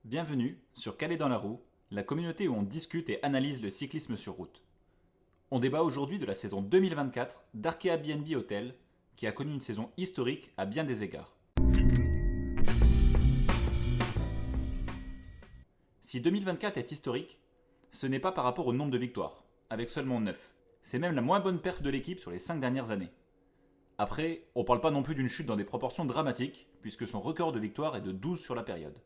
Bienvenue sur Calais dans la roue, la communauté où on discute et analyse le cyclisme sur route. On débat aujourd'hui de la saison 2024 d'Arkea BNB Hotel, qui a connu une saison historique à bien des égards. Si 2024 est historique, ce n'est pas par rapport au nombre de victoires, avec seulement 9. C'est même la moins bonne perf de l'équipe sur les 5 dernières années. Après, on parle pas non plus d'une chute dans des proportions dramatiques, puisque son record de victoires est de 12 sur la période.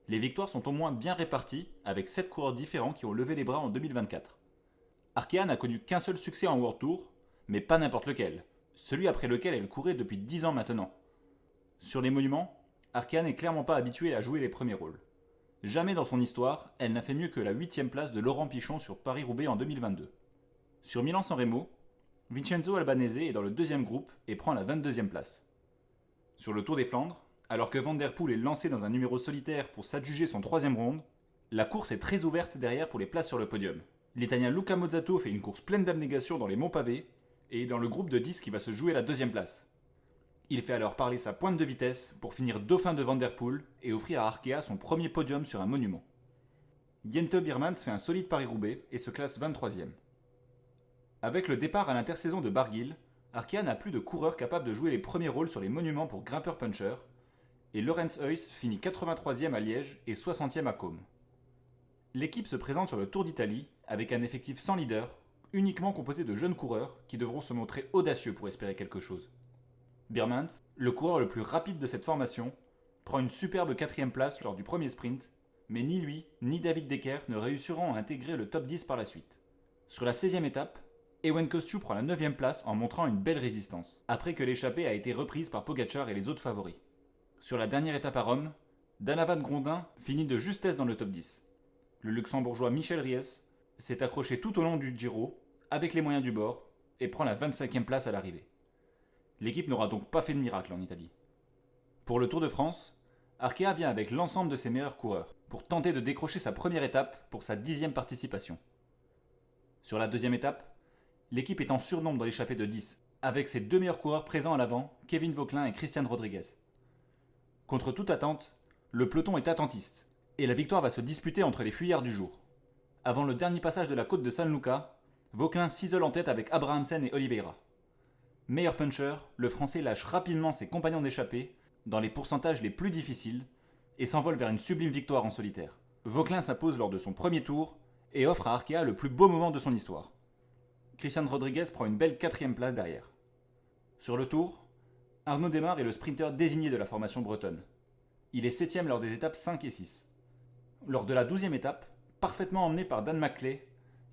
Les victoires sont au moins bien réparties, avec 7 coureurs différents qui ont levé les bras en 2024. Arkea n'a connu qu'un seul succès en World Tour, mais pas n'importe lequel, celui après lequel elle courait depuis 10 ans maintenant. Sur les monuments, Arkea n'est clairement pas habituée à jouer les premiers rôles. Jamais dans son histoire, elle n'a fait mieux que la 8ème place de Laurent Pichon sur Paris-Roubaix en 2022. Sur Milan-San Remo, Vincenzo Albanese est dans le deuxième groupe et prend la 22ème place. Sur le Tour des Flandres, alors que Van Der Poel est lancé dans un numéro solitaire pour s'adjuger son troisième round, la course est très ouverte derrière pour les places sur le podium. L'Italien Luca Mozzato fait une course pleine d'abnégation dans les monts pavés et est dans le groupe de 10 qui va se jouer la deuxième place. Il fait alors parler sa pointe de vitesse pour finir dauphin de Van Der Poel et offrir à Arkea son premier podium sur un monument. Jente Biermans fait un solide Paris-Roubaix et se classe 23ème. Avec le départ à l'intersaison de Barguil, Arkea n'a plus de coureurs capables de jouer les premiers rôles sur les monuments pour grimpeurs-punchers, et Lorenz Heuss finit 83ème à Liège et 60ème à Côme. L'équipe se présente sur le Tour d'Italie avec un effectif sans leader, uniquement composé de jeunes coureurs qui devront se montrer audacieux pour espérer quelque chose. Biermans, le coureur le plus rapide de cette formation, prend une superbe 4ème place lors du premier sprint, mais ni lui ni David Decker ne réussiront à intégrer le top 10 par la suite. Sur la 16ème étape, Ewen Kostju prend la 9ème place en montrant une belle résistance, après que l'échappée a été reprise par Pogačar et les autres favoris. Sur la dernière étape à Rome, Danavan Grondin finit de justesse dans le top 10. Le luxembourgeois Michel Ries s'est accroché tout au long du Giro, avec les moyens du bord, et prend la 25ème place à l'arrivée. L'équipe n'aura donc pas fait de miracle en Italie. Pour le Tour de France, Arkea vient avec l'ensemble de ses meilleurs coureurs, pour tenter de décrocher sa première étape pour sa 10ème participation. Sur la deuxième étape, l'équipe est en surnombre dans l'échappée de 10, avec ses deux meilleurs coureurs présents à l'avant, Kevin Vauquelin et Christian Rodriguez. Contre toute attente, le peloton est attentiste, et la victoire va se disputer entre les fuyards du jour. Avant le dernier passage de la côte de San Luca, Vauquelin s'isole en tête avec Abrahamsen et Oliveira. Meilleur puncher, le Français lâche rapidement ses compagnons d'échappée dans les pourcentages les plus difficiles et s'envole vers une sublime victoire en solitaire. Vauquelin s'impose lors de son premier tour et offre à Arkea le plus beau moment de son histoire. Christian Rodriguez prend une belle 4ème place derrière. Sur le tour, Arnaud Démare est le sprinter désigné de la formation bretonne. Il est 7ème lors des étapes 5 et 6. Lors de la 12ème étape, parfaitement emmené par Dan McLay,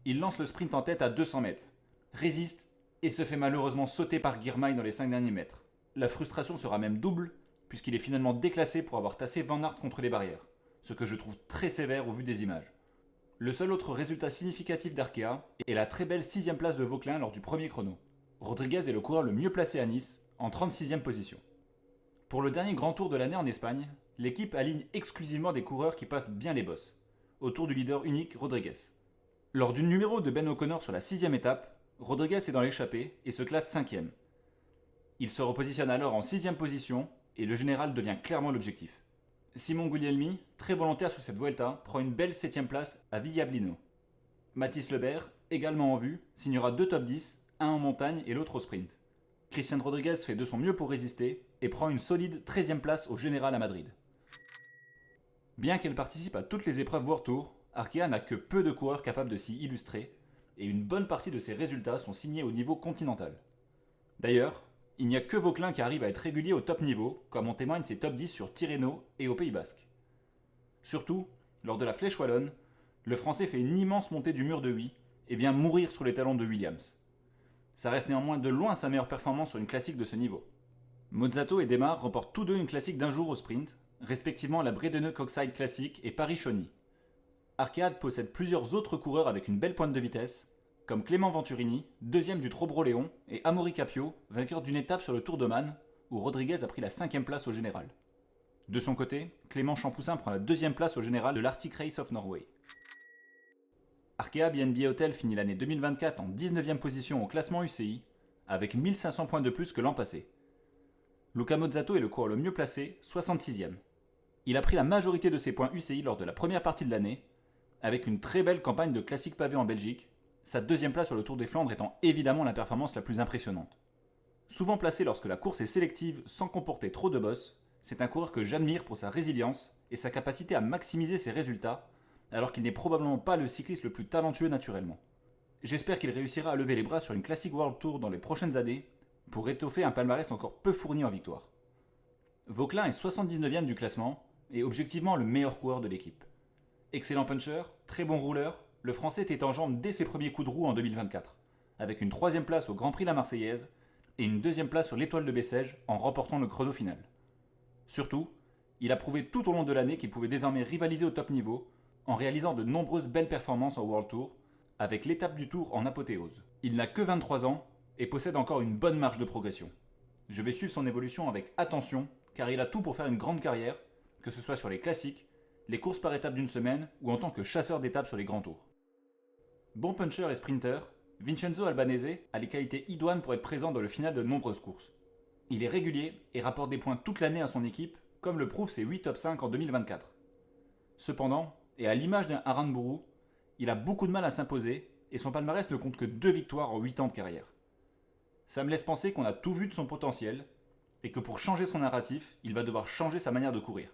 il lance le sprint en tête à 200 mètres, résiste et se fait malheureusement sauter par Girmay dans les 5 derniers mètres. La frustration sera même double, puisqu'il est finalement déclassé pour avoir tassé Van Aert contre les barrières, ce que je trouve très sévère au vu des images. Le seul autre résultat significatif d'Arkea est la très belle 6ème place de Vauquelin lors du premier chrono. Rodriguez est le coureur le mieux placé à Nice, en 36ème position. Pour le dernier grand tour de l'année en Espagne, l'équipe aligne exclusivement des coureurs qui passent bien les bosses, autour du leader unique Rodriguez. Lors du numéro de Ben O'Connor sur la 6ème étape, Rodriguez est dans l'échappée et se classe 5ème. Il se repositionne alors en 6ème position et le général devient clairement l'objectif. Simon Guglielmi, très volontaire sur cette Vuelta, prend une belle 7ème place à Villablino. Mathis Lebert, également en vue, signera 2 top 10, un en montagne et l'autre au sprint. Christian Rodriguez fait de son mieux pour résister et prend une solide 13ème place au Général à Madrid. Bien qu'elle participe à toutes les épreuves World Tour, Arkea n'a que peu de coureurs capables de s'y illustrer et une bonne partie de ses résultats sont signés au niveau continental. D'ailleurs, il n'y a que Vauquelin qui arrive à être régulier au top niveau, comme en témoignent ses top 10 sur Tirreno et au Pays Basque. Surtout, lors de la Flèche Wallonne, le Français fait une immense montée du mur de Huy et vient mourir sous les talons de Williams. Ça reste néanmoins de loin sa meilleure performance sur une classique de ce niveau. Mozzato et Démare remportent tous deux une classique d'un jour au sprint, respectivement la Bredene Coxside Classic et Paris-Chauny. Arkea possède plusieurs autres coureurs avec une belle pointe de vitesse, comme Clément Venturini, deuxième du Trobro-Léon, et Amaury Capio, vainqueur d'une étape sur le Tour d'Oman, où Rodriguez a pris la 5ème place au général. De son côté, Clément Champoussin prend la 2ème place au général de l'Arctic Race of Norway. Arkea BNB Hotel finit l'année 2024 en 19ème position au classement UCI, avec 1500 points de plus que l'an passé. Luca Mozzato est le coureur le mieux placé, 66ème. Il a pris la majorité de ses points UCI lors de la première partie de l'année, avec une très belle campagne de classique pavé en Belgique, sa deuxième place sur le Tour des Flandres étant évidemment la performance la plus impressionnante. Souvent placé lorsque la course est sélective sans comporter trop de bosses, c'est un coureur que j'admire pour sa résilience et sa capacité à maximiser ses résultats, alors qu'il n'est probablement pas le cycliste le plus talentueux naturellement. J'espère qu'il réussira à lever les bras sur une Classic World Tour dans les prochaines années pour étoffer un palmarès encore peu fourni en victoire. Vauquelin est 79e du classement et objectivement le meilleur coureur de l'équipe. Excellent puncher, très bon rouleur, le Français était en jambes dès ses premiers coups de roue en 2024, avec une troisième place au Grand Prix La Marseillaise et une deuxième place sur l'Étoile de Bessèges en remportant le chrono final. Surtout, il a prouvé tout au long de l'année qu'il pouvait désormais rivaliser au top niveau en réalisant de nombreuses belles performances en World Tour, avec l'étape du Tour en apothéose. Il n'a que 23 ans et possède encore une bonne marge de progression. Je vais suivre son évolution avec attention car il a tout pour faire une grande carrière, que ce soit sur les classiques, les courses par étapes d'une semaine ou en tant que chasseur d'étapes sur les grands tours. Bon puncher et sprinter, Vincenzo Albanese a les qualités idoines pour être présent dans le final de nombreuses courses. Il est régulier et rapporte des points toute l'année à son équipe, comme le prouvent ses 8 top 5 en 2024. Cependant, et à l'image d'un Aranburu, il a beaucoup de mal à s'imposer et son palmarès ne compte que 2 victoires en 8 ans de carrière. Ça me laisse penser qu'on a tout vu de son potentiel et que pour changer son narratif, il va devoir changer sa manière de courir.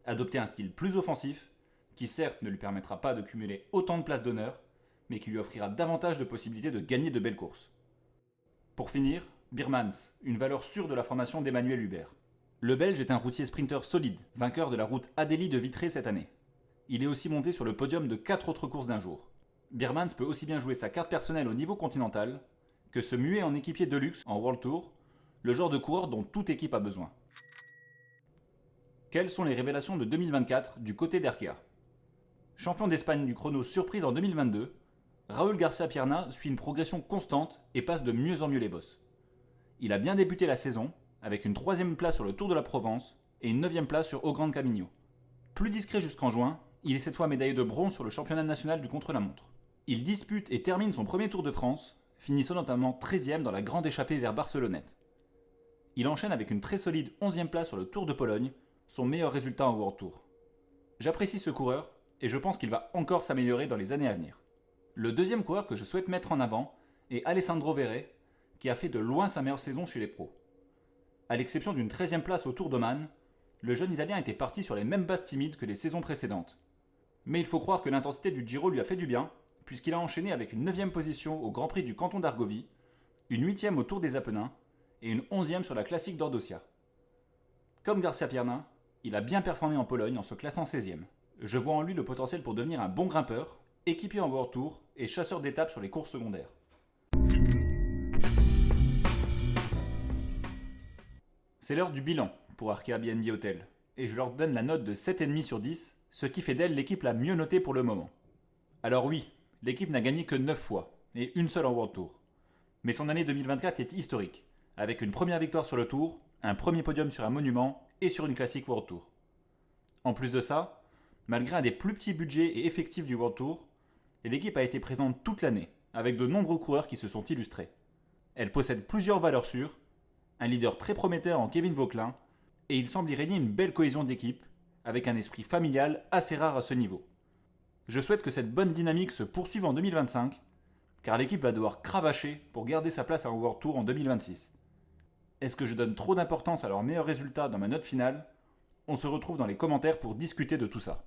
Adopter un style plus offensif, qui certes ne lui permettra pas de cumuler autant de places d'honneur, mais qui lui offrira davantage de possibilités de gagner de belles courses. Pour finir, Birmans, une valeur sûre de la formation d'Emmanuel Hubert. Le Belge est un routier sprinter solide, vainqueur de la route Adélie de Vitré cette année. Il est aussi monté sur le podium de 4 autres courses d'un jour. Birmans peut aussi bien jouer sa carte personnelle au niveau continental que se muer en équipier de luxe en World Tour, le genre de coureur dont toute équipe a besoin. Quelles sont les révélations de 2024 du côté d'Arkea? Champion d'Espagne du chrono surprise en 2022, Raúl García Pierna suit une progression constante et passe de mieux en mieux les bosses. Il a bien débuté la saison, avec une 3ème place sur le Tour de la Provence et une 9ème place sur Au Grand Camino. Plus discret jusqu'en juin, il est cette fois médaillé de bronze sur le championnat national du contre-la-montre. Il dispute et termine son premier Tour de France, finissant notamment 13ème dans la grande échappée vers Barcelonnette. Il enchaîne avec une très solide 11ème place sur le Tour de Pologne, son meilleur résultat en World Tour. J'apprécie ce coureur et je pense qu'il va encore s'améliorer dans les années à venir. Le deuxième coureur que je souhaite mettre en avant est Alessandro Verret, qui a fait de loin sa meilleure saison chez les pros. À l'exception d'une 13ème place au Tour d'Oman, le jeune Italien était parti sur les mêmes bases timides que les saisons précédentes. Mais il faut croire que l'intensité du Giro lui a fait du bien, puisqu'il a enchaîné avec une 9ème position au Grand Prix du canton d'Argovie, une 8ème au Tour des Apennins et une 11ème sur la classique d'Ordosia. Comme García Pierna, il a bien performé en Pologne en se classant 16ème. Je vois en lui le potentiel pour devenir un bon grimpeur, équipier en World Tour et chasseur d'étapes sur les courses secondaires. C'est l'heure du bilan pour Arkea BNB Hotel, et je leur donne la note de 7,5 sur 10, ce qui fait d'elle l'équipe la mieux notée pour le moment. Alors oui, l'équipe n'a gagné que 9 fois, et une seule en World Tour. Mais son année 2024 est historique, avec une première victoire sur le Tour, un premier podium sur un monument et sur une classique World Tour. En plus de ça, malgré un des plus petits budgets et effectifs du World Tour, l'équipe a été présente toute l'année, avec de nombreux coureurs qui se sont illustrés. Elle possède plusieurs valeurs sûres, un leader très prometteur en Kevin Vauquelin, et il semble y régner une belle cohésion d'équipe, avec un esprit familial assez rare à ce niveau. Je souhaite que cette bonne dynamique se poursuive en 2025, car l'équipe va devoir cravacher pour garder sa place à World Tour en 2026. Est-ce que je donne trop d'importance à leurs meilleurs résultats dans ma note finale? On se retrouve dans les commentaires pour discuter de tout ça.